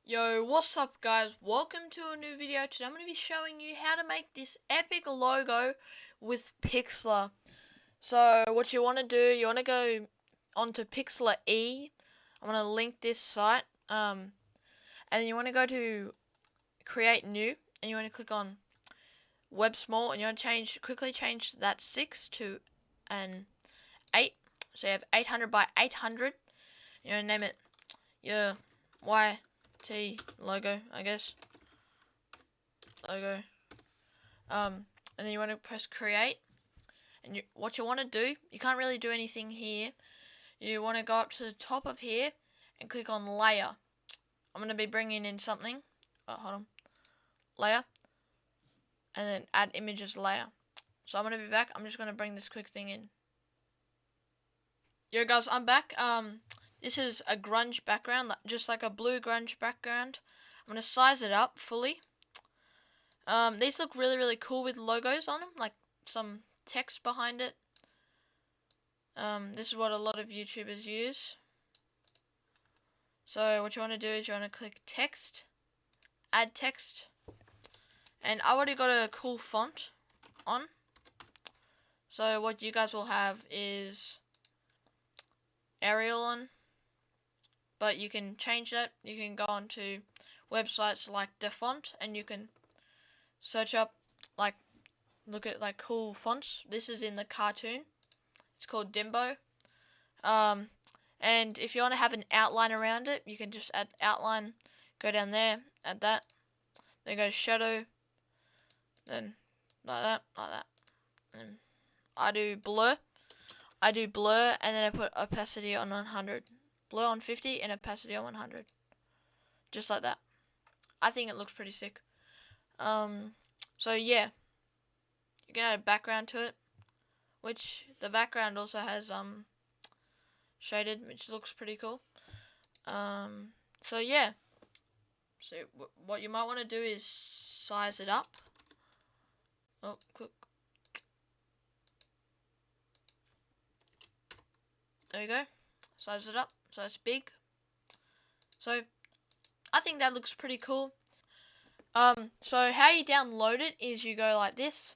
Yo, what's up guys? Welcome to a new video. Today I'm going to be showing you how to make this epic logo with Pixlr. So what you want to do, you want to go onto Pixlr E. I'm going to link this site. And then you want to go to create new and you want to click on web small and you want to quickly change that 6 to an 8. So you have 800 by 800. You want to name it your YT logo, I guess. Logo. And then you want to press create. And what you want to do, you can't really do anything here. You want to go up to the top of here and click on layer. I'm going to be bringing in something. Oh, hold on. Layer. And then add images layer. So I'm going to be back. I'm just going to bring this quick thing in. Yo guys, I'm back. This is a grunge background, just like a blue grunge background. I'm going to size it up fully. These look really cool with logos on them, like some text behind it. This is what a lot of YouTubers use. So what you want to do is you want to click text, add text, and I already got a cool font on. So what you guys will have is Arial on, but you can change that. You can go on to websites like the font and you can search up, like, look at like cool fonts. This is in the cartoon. It's called Dimbo. And if you want to have an outline around it, you can just add outline, go down there, add that, then go to shadow, then like that, and I do blur, and then I put opacity on 100, blur on 50, and opacity on 100, just like that. I think it looks pretty sick. So yeah, you can add a background to it, which the background also has shaded, which looks pretty cool. So yeah, so what you might want to do is size it up. Oh, quick. There we go. Size it up so it's big. So I think that looks pretty cool. So how you download it is you go like this,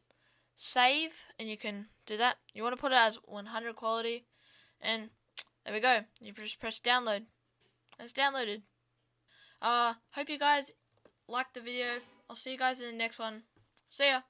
save, and you can do that. You want to put it as 100 quality, and there we go. You just press download. It's downloaded. Hope you guys liked the video. I'll see you guys in the next one. See ya.